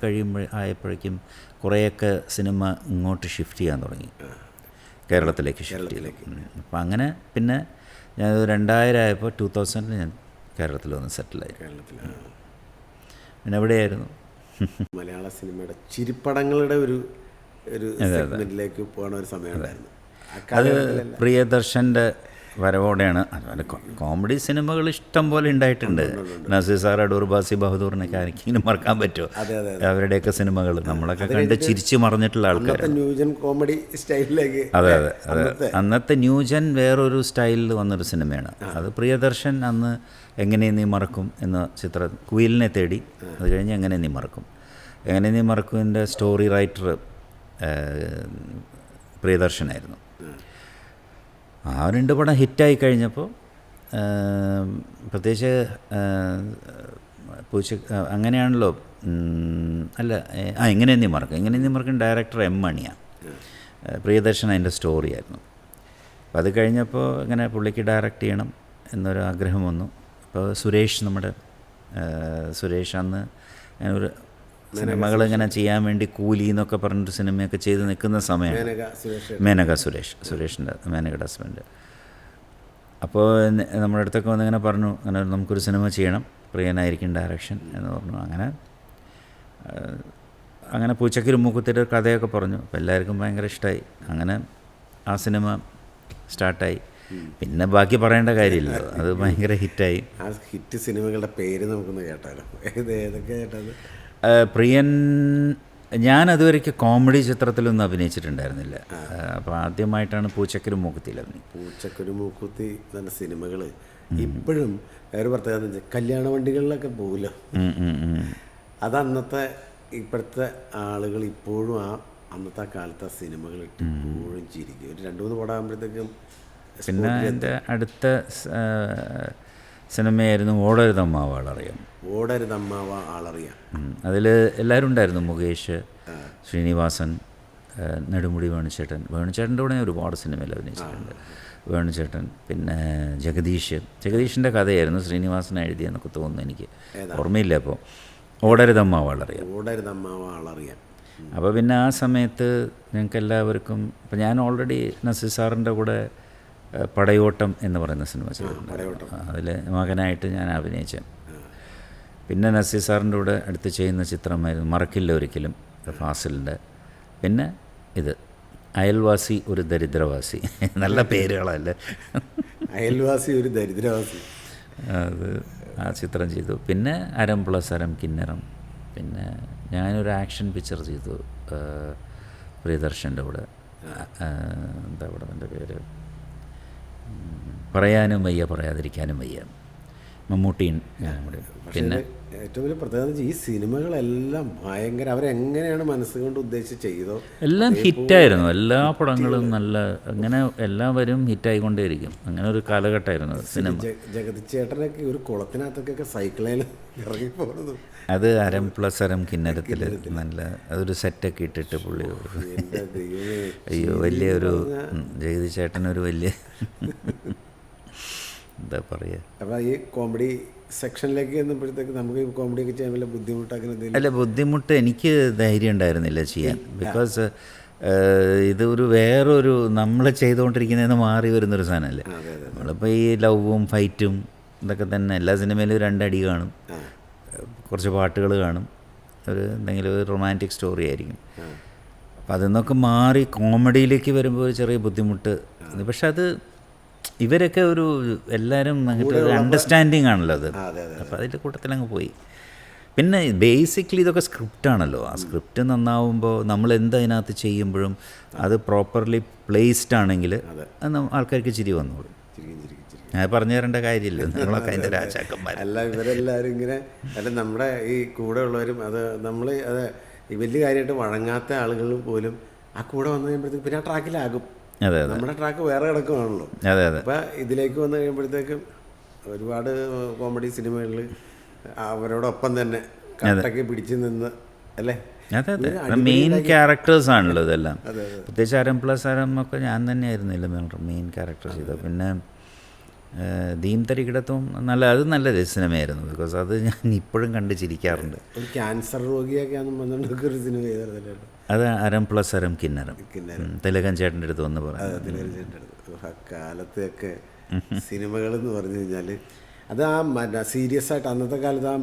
ആയപ്പോഴേക്കും കുറേയൊക്കെ സിനിമ ഇങ്ങോട്ട് ഷിഫ്റ്റ് ചെയ്യാൻ തുടങ്ങി, കേരളത്തിലേക്ക് ഷിഫ്റ്റ് ചെയ്തു. അപ്പം അങ്ങനെ പിന്നെ ഞാൻ 2000 ആയപ്പോൾ 2000 ഞാൻ കേരളത്തിൽ വന്ന് സെറ്റിലായി. പിന്നെ എവിടെയായിരുന്നു മലയാള സിനിമയുടെ ചിരിപ്പടങ്ങളുടെ ഒരു സെഗ്മെന്റിലേക്ക് പോകുന്ന ഒരു സമയമുണ്ടായിരുന്നു. അത് പ്രിയദർശൻ്റെ വരവോടെയാണ്. അതുപോലെ കോമഡി സിനിമകൾ ഇഷ്ടം പോലെ ഉണ്ടായിട്ടുണ്ട്. നസീർ സാർ, അടൂർ ബാസി ബഹദൂറിനൊക്കെ ആർക്കെങ്കിലും മറക്കാൻ പറ്റുമോ? അവരുടെയൊക്കെ സിനിമകൾ നമ്മളൊക്കെ കണ്ട് ചിരിച്ചു മറിഞ്ഞിട്ടുള്ള ആൾക്കാർ. കോമഡി സ്റ്റൈലിലേക്ക്. അതെ അതെ അതെ. അന്നത്തെ ന്യൂജൻ വേറൊരു സ്റ്റൈലിൽ വന്നൊരു സിനിമയാണ് അത്. പ്രിയദർശൻ അന്ന് എങ്ങനെ നീ മറക്കും എന്ന ചിത്രം, കുയിലിനെ തേടി, അത് കഴിഞ്ഞ് എങ്ങനെ നീ മറക്കും. എങ്ങനെ നീ മറക്കുമിൻ്റെ സ്റ്റോറി റൈറ്റർ പ്രിയദർശനായിരുന്നു. ആ 2 പടം ഹിറ്റായി കഴിഞ്ഞപ്പോൾ പ്രത്യേകിച്ച് അങ്ങനെയാണല്ലോ. അല്ല, എങ്ങനെ നീ മറക്കും ഡയറക്ടർ എം മണിയാണ്, പ്രിയദർശൻ അതിൻ്റെ സ്റ്റോറിയായിരുന്നു. അപ്പോൾ അത് കഴിഞ്ഞപ്പോൾ ഇങ്ങനെ പുള്ളിക്ക് ഡയറക്റ്റ് ചെയ്യണം എന്നൊരു ആഗ്രഹം വന്നു. അപ്പോൾ നമ്മുടെ സുരേഷ് അന്ന് ഒരു സിനിമകളിങ്ങനെ ചെയ്യാൻ വേണ്ടി കൂലി എന്നൊക്കെ പറഞ്ഞിട്ട് സിനിമയൊക്കെ ചെയ്ത് നിൽക്കുന്ന സമയമാണ്. മേനക സുരേഷിൻ്റെ മേനകയുടെ ഹസ്ബൻഡ്. അപ്പോൾ നമ്മുടെ അടുത്തൊക്കെ വന്നിങ്ങനെ പറഞ്ഞു, അങ്ങനെ നമുക്കൊരു സിനിമ ചെയ്യണം, പ്രിയനായിരിക്കും ഡയറക്ഷൻ എന്ന് പറഞ്ഞു. അങ്ങനെ പൂച്ചക്കൊരു മൂക്കുത്തിൻ്റെ കഥയൊക്കെ പറഞ്ഞു. അപ്പോൾ എല്ലാവർക്കും ഭയങ്കര ഇഷ്ടമായി. അങ്ങനെ ആ സിനിമ സ്റ്റാർട്ടായി. പിന്നെ ബാക്കി പറയേണ്ട കാര്യമില്ലല്ലോ, അത് ഭയങ്കര ഹിറ്റായി. ആ ഹിറ്റ് സിനിമകളുടെ പേര് നമുക്കൊന്ന് കേട്ടാലോ? ഏതൊക്കെ കേട്ടത്? പ്രിയൻ ഞാനതുവരെയ്ക്ക് കോമഡി ചിത്രത്തിലൊന്നും അഭിനയിച്ചിട്ടുണ്ടായിരുന്നില്ല. അപ്പോൾ ആദ്യമായിട്ടാണ് പൂച്ചക്കൊരു മൂക്കുത്തിയിൽ അഭിനയിച്ചത്. പൂച്ചക്കൊരു മൂക്കുത്തി എന്ന സിനിമകൾ ഇപ്പോഴും വേറെ പ്രത്യേകത കല്യാണ വണ്ടികളിലൊക്കെ പോകില്ല. അത് അന്നത്തെ ഇപ്പോഴത്തെ ആളുകൾ ഇപ്പോഴും അന്നത്തെ കാലത്തെ സിനിമകൾ ഇപ്പോഴും ചിരിക്കും. ഒരു 2-3 പടം ആകുമ്പോഴത്തേക്കും. പിന്നെ എൻ്റെ അടുത്ത സിനിമയായിരുന്നു ഓടരുതമ്മാവ ആളറിയാം. ഓടരുതമ്മാവ ആളറിയാം. അതിൽ എല്ലാവരും ഉണ്ടായിരുന്നു. മുകേഷ്, ശ്രീനിവാസൻ, നെടുമുടി വേണുചേട്ടൻ്റെ കൂടെ ഞാൻ ഒരുപാട് സിനിമയിൽ അഭിനയിച്ചിട്ടുണ്ട്. വേണുചേട്ടൻ, പിന്നെ ജഗദീഷിൻ്റെ കഥയായിരുന്നു ശ്രീനിവാസൻ എഴുതിയെന്നൊക്കെ തോന്നുന്നു, എനിക്ക് ഓർമ്മയില്ല. അപ്പോൾ ഓടരുതമ്മാവ ആളറിയാം. അപ്പോൾ പിന്നെ ആ സമയത്ത് ഞങ്ങൾക്ക് എല്ലാവർക്കും, ഇപ്പം ഞാൻ ഓൾറെഡി നസീർ സാറിൻ്റെ കൂടെ പടയോട്ടം എന്ന് പറയുന്ന സിനിമ ചെയ്തിട്ടുണ്ട്. അതിൽ മകനായിട്ട് ഞാൻ അഭിനയിച്ച. പിന്നെ നസീർ സാറിൻ്റെ കൂടെ അടുത്ത് ചെയ്യുന്ന ചിത്രമായിരുന്നു മറക്കില്ല ഒരിക്കലും, ഫാസിലിൻ്റെ. പിന്നെ ഇത് അയൽവാസി ഒരു ദരിദ്രവാസി. നല്ല പേരുകളല്ലേ. അയൽവാസി ഒരു ദരിദ്രവാസി. അത് ആ ചിത്രം ചെയ്തു. പിന്നെ അരം പ്ലസ് അരം കിന്നരം. പിന്നെ ഞാനൊരു ആക്ഷൻ പിക്ചർ ചെയ്തു പ്രിയദർശൻ്റെ കൂടെ. എന്താ ഇവിടെ എൻ്റെ പേര്, പറയാനും വയ്യ പറയാതിരിക്കാനും വയ്യ, മമ്മൂട്ടിയും. പിന്നെ ഏറ്റവും വലിയ പ്രത്യേകത ഈ സിനിമകളെല്ലാം ഭയങ്കര, അവരെങ്ങനെയാണ് മനസ്സുകൊണ്ട് ഉദ്ദേശിച്ച് ചെയ്തോ എല്ലാം ഹിറ്റായിരുന്നു. എല്ലാ പടങ്ങളും നല്ല, അങ്ങനെ എല്ലാവരും ഹിറ്റായിക്കൊണ്ടേയിരിക്കും. അങ്ങനെ ഒരു കാലഘട്ടമായിരുന്നു സിനിമ. ജഗതിച്ചേട്ടനൊക്കെ ഒരു കുളത്തിനകത്തൊക്കെ സൈക്കിളിൽ ഇറങ്ങി പോകുന്നതും. അത് അരം പ്ലസ് അരം കിന്നരത്തിൽ നല്ല അതൊരു സെറ്റൊക്കെ ഇട്ടിട്ട് പുള്ളി. അയ്യോ, വലിയൊരു ജഗതിച്ചേട്ടനൊരു വലിയ എന്താ പറയുക. അപ്പോൾ ഈ കോമഡി സെക്ഷനിലേക്ക് എന്നുമ്പോഴത്തേക്ക് നമുക്ക് ഈ കോമഡിയൊക്കെ ചെയ്യാൻ വല്ല ബുദ്ധിമുട്ടാക്കുന്ന? അല്ല, ബുദ്ധിമുട്ട് എനിക്ക് ധൈര്യം ഉണ്ടായിരുന്നില്ല ചെയ്യാൻ. ബിക്കോസ് ഇതൊരു വേറൊരു നമ്മൾ ചെയ്തുകൊണ്ടിരിക്കുന്നതെന്ന് മാറി വരുന്നൊരു സാധനമല്ലേ. നമ്മളിപ്പോൾ ഈ ലവും ഫൈറ്റും ഇതൊക്കെ തന്നെ. എല്ലാ സിനിമയിലും 2 അടി കാണും, കുറച്ച് പാട്ടുകൾ കാണും, എന്തെങ്കിലും ഒരു റൊമാൻറ്റിക് സ്റ്റോറി ആയിരിക്കും. അപ്പോൾ അതിൽ നിന്നൊക്കെ മാറി കോമഡിയിലേക്ക് വരുമ്പോൾ ഒരു ചെറിയ ബുദ്ധിമുട്ട്. പക്ഷെ അത് ഇവരൊക്കെ എല്ലാവരും അങ്ങനത്തെ ഒരു അണ്ടർസ്റ്റാൻഡിങ് ആണല്ലോ അത്. അപ്പോൾ അതിൻ്റെ കൂട്ടത്തിലങ്ങ് പോയി. പിന്നെ ബേസിക്കലി ഇതൊക്കെ സ്ക്രിപ്റ്റാണല്ലോ. ആ സ്ക്രിപ്റ്റ് നന്നാവുമ്പോൾ നമ്മൾ എന്തതിനകത്ത് ചെയ്യുമ്പോഴും അത് പ്രോപ്പർലി പ്ലേസ്ഡ് ആണെങ്കിൽ ആൾക്കാർക്ക് ചിരി വന്നോളൂ. ഞാൻ പറഞ്ഞു തരേണ്ട കാര്യമില്ല, നിങ്ങളൊക്കെ അതിൻ്റെ രാജാക്കന്മാർ. അല്ല, ഇവരെല്ലാവരും ഇങ്ങനെ, അല്ല നമ്മുടെ ഈ കൂടെ ഉള്ളവരും, അത് നമ്മൾ അത് ഈ വലിയ കാര്യമായിട്ട് വഴങ്ങാത്ത ആളുകൾ പോലും ആ കൂടെ വന്നു കഴിയുമ്പോഴത്തേക്കും പിന്നെ ആ ട്രാക്കിലാകും. അതെ അതെ, നമ്മുടെ ട്രാക്ക് വേറെ കിടക്കുവാണല്ലോ. അതെ അതെ. അപ്പോൾ ഇതിലേക്ക് വന്നു കഴിയുമ്പോഴത്തേക്കും ഒരുപാട് കോമഡി സിനിമകളിൽ അവരോടൊപ്പം തന്നെ കട്ടയ്ക്ക് പിടിച്ച് നിന്ന് അല്ലേ? അതെ അതെ, മെയിൻ ക്യാരക്ടേഴ്സ് ആണല്ലോ ഇതെല്ലാം. പ്രത്യേകിച്ച് അരം പ്ലസ് അരം ഒക്കെ ഞാൻ തന്നെയായിരുന്നില്ല മെയിൻ ക്യാരക്ടർ ചെയ്തത്. പിന്നെ ദീൻ തരികിടത്തും അത് നല്ല സിനിമയായിരുന്നു. ബിക്കോസ് അത് ഞാൻ ഇപ്പോഴും കണ്ട് ചിരിക്കാറുണ്ട്. ഒരു ക്യാൻസർ രോഗിയൊക്കെയാണെന്ന് വന്നിട്ടൊക്കെ ഒരു സിനിമ ചെയ്തല്ലോ. അത് അരം പ്ലസ് അരം കിന്നരം, തിലകൻ ചേട്ടൻ്റെ അടുത്ത് വന്ന് പറഞ്ഞു. തിലകൻ ചേട്ടൻ്റെ അടുത്ത് ആ കാലത്തെയൊക്കെ സിനിമകളെന്ന് പറഞ്ഞു കഴിഞ്ഞാൽ അത് ആ സീരിയസ് ആയിട്ട് അന്നത്തെ കാലത്ത്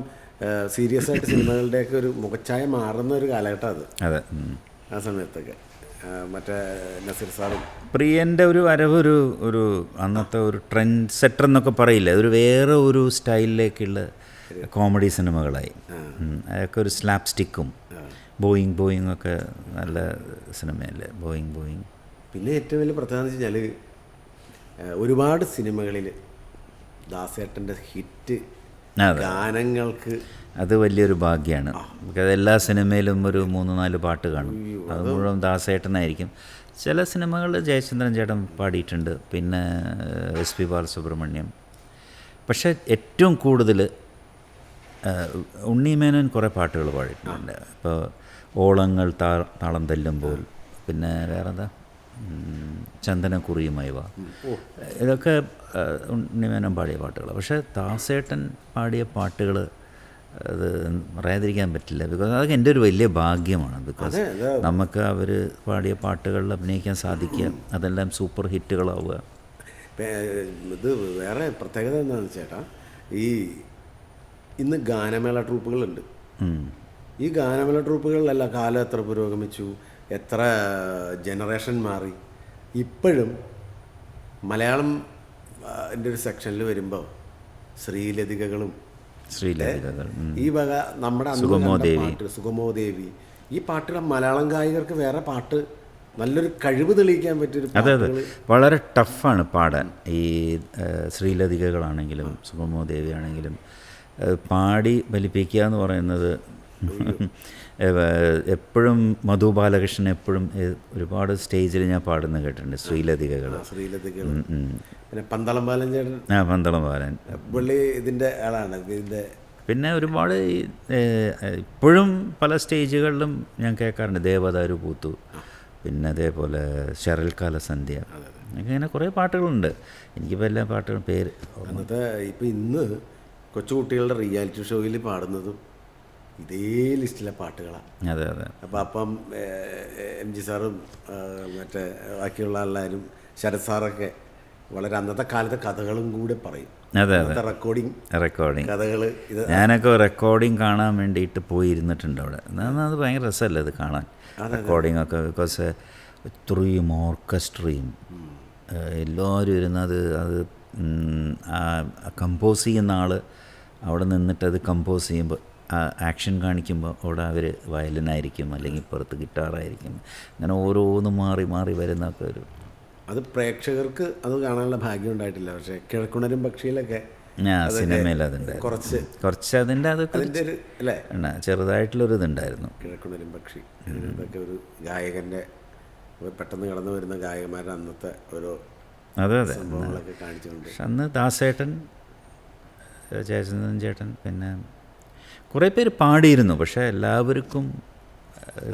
സീരിയസ് ആയിട്ട് സിനിമകളുടെയൊക്കെ ഒരു മുഖച്ഛായ മാറുന്ന ഒരു കാലഘട്ടം അത്. അതെ, ആ സമയത്തൊക്കെ മറ്റേ നസീർ സാറും പ്രിയൻ്റെ ഒരു വരവ് ഒരു അന്നത്തെ ഒരു ട്രെൻഡ് സെറ്റർ എന്നൊക്കെ പറയില്ല, ഒരു വേറെ ഒരു സ്റ്റൈലിലേക്കുള്ള കോമഡി സിനിമകളായി. അതൊക്കെ ഒരു സ്ലാപ്പ് സ്റ്റിക്കും ബോയിങ് ഒക്കെ നല്ല സിനിമയല്ലേ ബോയിങ്. പിന്നെ ഏറ്റവും വലിയ പ്രത്യേകത എന്ന് വെച്ച് കഴിഞ്ഞാൽ ഒരുപാട് സിനിമകളിൽ ദാസേട്ടൻ്റെ ഹിറ്റ് ഗാനങ്ങൾക്ക് അത് വലിയൊരു ഭാഗ്യമാണ്. അത് എല്ലാ സിനിമയിലും ഒരു 3-4 പാട്ട് കാണും. അത് മുഴുവൻ ദാസേട്ടനായിരിക്കും. ചില സിനിമകളിൽ ജയചന്ദ്രൻ ചേട്ടൻ പാടിയിട്ടുണ്ട്, പിന്നെ SP ബാലസുബ്രഹ്മണ്യം. പക്ഷേ ഏറ്റവും കൂടുതൽ ഉണ്ണിമേനോൻ കുറേ പാട്ടുകൾ പാടിയിട്ടുണ്ട്. ഇപ്പോൾ ഓളങ്ങൾ താളം തല്ലുമ്പോൾ, പിന്നെ വേറെന്താ ചന്ദനക്കുറിയുമായി വാ, ഇതൊക്കെ ഉണ്ണിമേനോൻ പാടിയ പാട്ടുകൾ. പക്ഷേ ദാസേട്ടൻ പാടിയ പാട്ടുകൾ അത് പറയാതിരിക്കാൻ പറ്റില്ല. ബിക്കോസ് അതൊക്കെ എൻ്റെ ഒരു വലിയ ഭാഗ്യമാണ്. ബിക്കോസ് നമുക്ക് അവർ പാടിയ പാട്ടുകളിൽ അഭിനയിക്കാൻ സാധിക്കുക, അതെല്ലാം സൂപ്പർ ഹിറ്റുകളാവുക. ഇത് വേറെ പ്രത്യേകത എന്താണെന്ന് ചേട്ടാ, ഈ ഇന്ന് ഗാനമേള ട്രൂപ്പുകളുണ്ട്. ഈ ഗാനമേള ട്രൂപ്പുകളിലല്ല കാലം എത്ര പുരോഗമിച്ചു, എത്ര ജനറേഷൻ മാറി. ഇപ്പോഴും മലയാളം എൻ്റെ ഒരു സെക്ഷനിൽ വരുമ്പോൾ ശ്രീലതികകളും ഈ വക നമ്മുടെ സുഗമോദേവി, ഈ പാട്ടുകൾ മലയാളം ഗായകർക്ക് വേറെ പാട്ട് നല്ലൊരു കഴിവ് തെളിയിക്കാൻ പറ്റിയൊരു. അതെ അതെ, വളരെ ടഫാണ് പാടാൻ. ഈ ശ്രീലതികകളാണെങ്കിലും സുഗമോദേവി ആണെങ്കിലും പാടി ഫലിപ്പിക്കുക എന്ന് പറയുന്നത് എപ്പോഴും മധു ബാലകൃഷ്ണൻ എപ്പോഴും ഒരുപാട് സ്റ്റേജിൽ ഞാൻ പാടുന്ന കേട്ടിട്ടുണ്ട് ശ്രീലതികകൾ. പിന്നെ പന്തളം ബാലൻ ചേട്ടൻ, പന്തളം ബാലൻ പുള്ളി ഇതിൻ്റെ ആളാണ്. ഇതിൻ്റെ പിന്നെ ഒരുപാട് ഇപ്പോഴും പല സ്റ്റേജുകളിലും ഞാൻ കേൾക്കാറുണ്ട്. ദേവദാരു പൂത്തു, പിന്നെ അതേപോലെ ശരൽക്കാല സന്ധ്യ, അങ്ങനെ കുറേ പാട്ടുകളുണ്ട്. എനിക്കിപ്പോൾ എല്ലാ പാട്ടുകളും പേര് അന്നത്തെ ഇപ്പോൾ ഇന്ന് കൊച്ചുകുട്ടികളുടെ റിയാലിറ്റി ഷോയിൽ പാടുന്നതും ഇതേ ലിസ്റ്റിലെ പാട്ടുകളാണ്. അതെ അതെ. അപ്പം MG സാറും മറ്റേ ബാക്കിയുള്ള എല്ലാവരും ശരത് സാറൊക്കെ വളരെ അന്നത്തെ കാലത്തെ കഥകളും കൂടെ പറയും. അതെ അതെ, റെക്കോർഡിങ് കഥകൾ. ഞാനൊക്കെ റെക്കോർഡിങ് കാണാൻ വേണ്ടിയിട്ട് പോയിരുന്നിട്ടുണ്ട് അവിടെ. അത് ഭയങ്കര രസമല്ലേ അത് കാണാൻ, റെക്കോർഡിംഗ് ഒക്കെ. ബിക്കോസ് ഇത്രയും ഓർക്കസ്ട്രയും എല്ലാവരും ഇരുന്നത്, അത് കമ്പോസ് ചെയ്യുന്ന ആൾ അവിടെ നിന്നിട്ടത് കമ്പോസ് ചെയ്യുമ്പോൾ ആക്ഷൻ കാണിക്കുമ്പോൾ അവിടെ അവർ വയലിനായിരിക്കും, അല്ലെങ്കിൽ പുറത്ത് ഗിറ്റാറായിരിക്കും, അങ്ങനെ ഓരോന്ന് മാറി മാറി വരുന്നൊക്കെ ഒരു. അത് പ്രേക്ഷകർക്ക് അത് കാണാനുള്ള ഭാഗ്യം ഉണ്ടായിട്ടില്ല. പക്ഷേ കിഴക്കുണരും പക്ഷിയിലൊക്കെ സിനിമയിൽ അതുണ്ട് കുറച്ച് അതിൻ്റെ അതൊക്കെ ഒരു അല്ലേ ചെറുതായിട്ടുള്ളൊരു ഇതുണ്ടായിരുന്നു. കിഴക്കുണരും പക്ഷി ഇതൊക്കെ ഒരു ഗായകൻ്റെ പെട്ടെന്ന് കടന്നു വരുന്ന ഗായകന്മാരുടെ അന്നത്തെ ഓരോ സംഭവങ്ങളൊക്കെ കാണിച്ചുകൊണ്ട്. പക്ഷെ അന്ന് ദാസേട്ടൻ, ജയചന്ദ്രൻ ചേട്ടൻ, പിന്നെ കുറേ പേര് പാടിയിരുന്നു. പക്ഷേ എല്ലാവർക്കും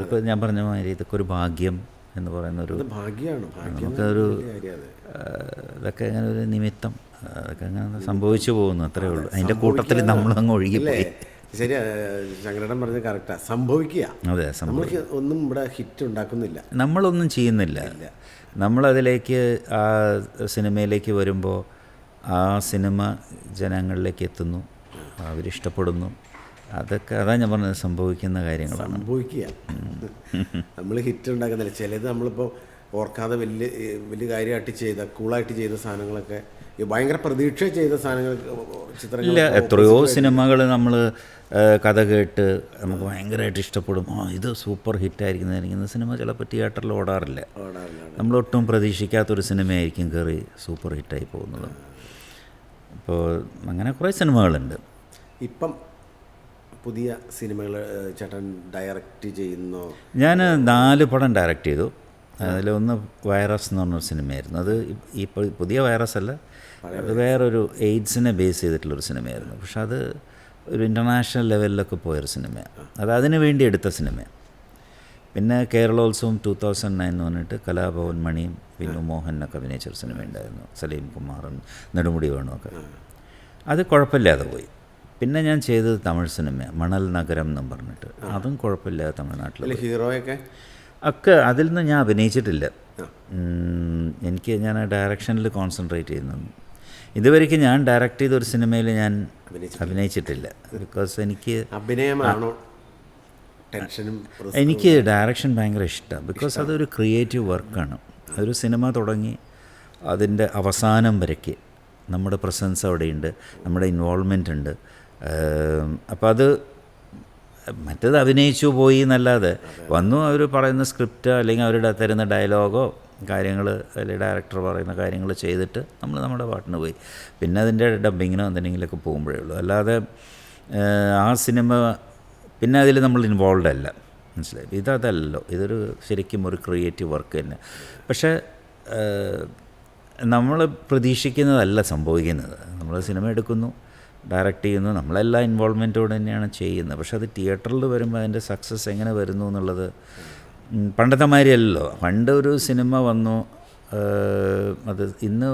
ഇപ്പോൾ ഞാൻ പറഞ്ഞ മാതിരി ഇതൊക്കെ ഒരു ഭാഗ്യം എന്ന് പറയുന്നൊരു ഭാഗ്യമാണ്. നമുക്കൊരു ഇതൊക്കെ അങ്ങനെ ഒരു നിമിത്തം, അതൊക്കെ അങ്ങനെ സംഭവിച്ചു പോകുന്നു, അത്രേ ഉള്ളൂ. അതിൻ്റെ കൂട്ടത്തിൽ നമ്മളങ്ങ് ഒഴുകിപ്പോയി. ശരിയാ, ശങ്കരേട്ടൻ പറഞ്ഞത് കറക്റ്റാണ്, സംഭവിക്കുക. അതെ, നമ്മൾക്ക് ഒന്നും ഇവിടെ ഹിറ്റ് ഉണ്ടാക്കുന്നില്ല, നമ്മളൊന്നും ചെയ്യുന്നില്ല. നമ്മളതിലേക്ക് ആ സിനിമയിലേക്ക് വരുമ്പോൾ ആ സിനിമ ജനങ്ങളിലേക്ക് എത്തുന്നു, അവരിഷ്ടപ്പെടുന്നു. അതാ ഞാൻ പറഞ്ഞത്, സംഭവിക്കുന്ന കാര്യങ്ങളാണ്. സംഭവിക്കുക. നമ്മൾ ഹിറ്റ് ഉണ്ടാക്കുന്നില്ല. ചിലത് നമ്മളിപ്പോൾ ഓർക്കാതെ വലിയ കാര്യമായിട്ട് ചെയ്ത, കൂളായിട്ട് ചെയ്ത സാധനങ്ങളൊക്കെ, ഭയങ്കര പ്രതീക്ഷ ചെയ്ത സാധനങ്ങൾ, ചിത്രങ്ങൾ, എത്രയോ സിനിമകൾ നമ്മൾ കഥ കേട്ട് നമുക്ക് ഭയങ്കരമായിട്ട് ഇഷ്ടപ്പെടും. ഇത് സൂപ്പർ ഹിറ്റായിരിക്കുന്ന സിനിമ ചിലപ്പോൾ തിയേറ്ററിൽ ഓടാറില്ല. നമ്മളൊട്ടും പ്രതീക്ഷിക്കാത്തൊരു സിനിമയായിരിക്കും കയറി സൂപ്പർ ഹിറ്റായി പോകുന്നത്. അപ്പോൾ അങ്ങനെ കുറേ സിനിമകളുണ്ട്. ഇപ്പം പുതിയ സിനിമകൾ ചേട്ടൻ ഡയറക്റ്റ് ചെയ്യുന്നു? ഞാൻ 4 പടം ഡയറക്റ്റ് ചെയ്തു. അതിലൊന്ന് വൈറസ് എന്ന് പറഞ്ഞൊരു സിനിമയായിരുന്നു. അത് ഇപ്പോൾ പുതിയ വൈറസ് അല്ല, അത് വേറൊരു എയ്ഡ്സിനെ ബേസ് ചെയ്തിട്ടുള്ളൊരു സിനിമയായിരുന്നു. പക്ഷെ അത് ഒരു ഇൻ്റർനാഷണൽ ലെവലിലൊക്കെ പോയൊരു സിനിമയാണ്. അത് അതിന് വേണ്ടി എടുത്ത സിനിമയാണ്. പിന്നെ കേരളോത്സവം 2009 എന്ന് പറഞ്ഞിട്ട് കലാഭവൻ മണിയും വിനു മോഹനൊക്കെ അഭിനയിച്ചൊരു സിനിമ ഉണ്ടായിരുന്നു, സലീം കുമാറും നെടുമുടി വേണുമൊക്കെ. അത് കുഴപ്പമില്ലാതെ പോയി. പിന്നെ ഞാൻ ചെയ്തത് തമിഴ് സിനിമയാണ്, മണൽ നഗരം എന്നും പറഞ്ഞിട്ട്. അതും കുഴപ്പമില്ലാതെ തമിഴ്നാട്ടിൽ. ഹീറോയൊക്കെ ഒക്കെ അതിൽ നിന്ന് ഞാൻ അഭിനയിച്ചിട്ടില്ല. എനിക്ക് ഞാൻ ഡയറക്ഷനിൽ കോൺസെൻട്രേറ്റ് ചെയ്യുന്നു. ഇതുവരെയ്ക്ക് ഞാൻ ഡയറക്റ്റ് ചെയ്തൊരു സിനിമയിൽ ഞാൻ അഭിനയിച്ചിട്ടില്ല. ബിക്കോസ് എനിക്ക് ഡയറക്ഷൻ ഭയങ്കര ഇഷ്ടമാണ്. ബിക്കോസ് അതൊരു ക്രിയേറ്റീവ് വർക്കാണ്. ഒരു സിനിമ തുടങ്ങി അതിൻ്റെ അവസാനം വരയ്ക്ക് നമ്മുടെ പ്രസൻസ് അവിടെയുണ്ട്, നമ്മുടെ ഇൻവോൾവ്മെൻ്റ് ഉണ്ട്. അപ്പോൾ അത് മറ്റേത് അഭിനയിച്ചു പോയി എന്നല്ലാതെ വന്നു അവർ പറയുന്ന സ്ക്രിപ്റ്റ് അല്ലെങ്കിൽ അവരുടെ തരുന്ന ഡയലോഗോ കാര്യങ്ങൾ അല്ലെങ്കിൽ ഡയറക്ടർ പറയുന്ന കാര്യങ്ങൾ ചെയ്തിട്ട് നമ്മൾ നമ്മുടെ പാട്ടിന് പോയി പിന്നെ അതിൻ്റെ ഡബ്ബിങ്ങിനോ എന്തെങ്കിലുമൊക്കെ പോകുമ്പോഴേ ഉള്ളൂ. അല്ലാതെ ആ സിനിമ പിന്നെ അതിൽ നമ്മൾ ഇൻവോൾവ് അല്ല, മനസ്സിലായി. ഇതല്ലല്ലോ, ഇതൊരു ശരിക്കും ഒരു ക്രിയേറ്റീവ് വർക്ക് തന്നെ. പക്ഷേ നമ്മൾ പ്രതീക്ഷിക്കുന്നതല്ല സംഭവിക്കുന്നത്. നമ്മൾ സിനിമ എടുക്കുന്നു, ഡയറക്റ്റ് ചെയ്യുന്നു, നമ്മളെല്ലാ ഇൻവോൾവ്മെൻറ്റോട് തന്നെയാണ് ചെയ്യുന്നത്. പക്ഷെ അത് തിയേറ്ററിൽ വരുമ്പോൾ അതിൻ്റെ സക്സസ് എങ്ങനെ വരുന്നു എന്നുള്ളത് പണ്ടത്തെ മാതിരിയല്ലല്ലോ. പണ്ട് ഒരു സിനിമ വന്നു, അത് ഇന്ന്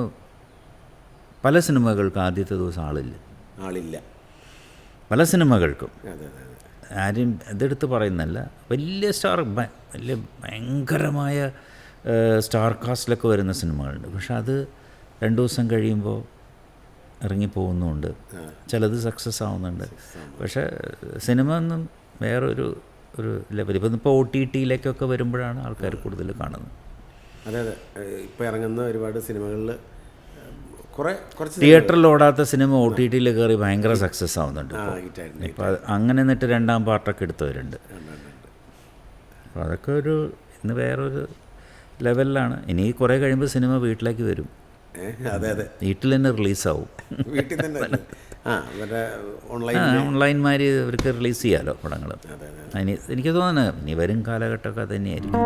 പല സിനിമകൾക്കും ആദ്യത്തെ ദിവസം ആളില്ല. പല സിനിമകൾക്കും ആരും ഇതെടുത്ത് പറയുന്നല്ല, വലിയ വലിയ ഭയങ്കരമായ സ്റ്റാർ കാസ്റ്റിലൊക്കെ വരുന്ന സിനിമകളുണ്ട്. പക്ഷെ അത് 2 ദിവസം കഴിയുമ്പോൾ ഇറങ്ങിപ്പോകുന്നുണ്ട്, ചിലത് സക്സസ് ആവുന്നുണ്ട്. പക്ഷേ സിനിമ ഒന്നും വേറൊരു ലെവൽ. ഇപ്പോൾ OTT വരുമ്പോഴാണ് ആൾക്കാർ കൂടുതൽ കാണുന്നത്. അതെ, ഇപ്പോൾ ഇറങ്ങുന്ന ഒരുപാട് സിനിമകളിൽ കുറച്ച് തിയേറ്ററിൽ ഓടാത്ത സിനിമ OTT കയറി ഭയങ്കര സക്സസ് ആവുന്നുണ്ട്. ഇപ്പോൾ അങ്ങനെ എന്നിട്ട് 2ാം പാർട്ടൊക്കെ എടുത്തവരുണ്ട്. അപ്പോൾ അതൊക്കെ ഇന്ന് വേറൊരു ലെവലിലാണ്. ഇനി കുറേ കഴിയുമ്പോൾ സിനിമ വീട്ടിലേക്ക് വരും. വീട്ടിൽ തന്നെ റിലീസാവും. ഓൺലൈൻമാർ അവർക്ക് റിലീസ് ചെയ്യാമല്ലോ പടങ്ങൾ. എനിക്ക് തോന്നുന്നത് ഇനി വരും കാലഘട്ടമൊക്കെ തന്നെയായിരിക്കും.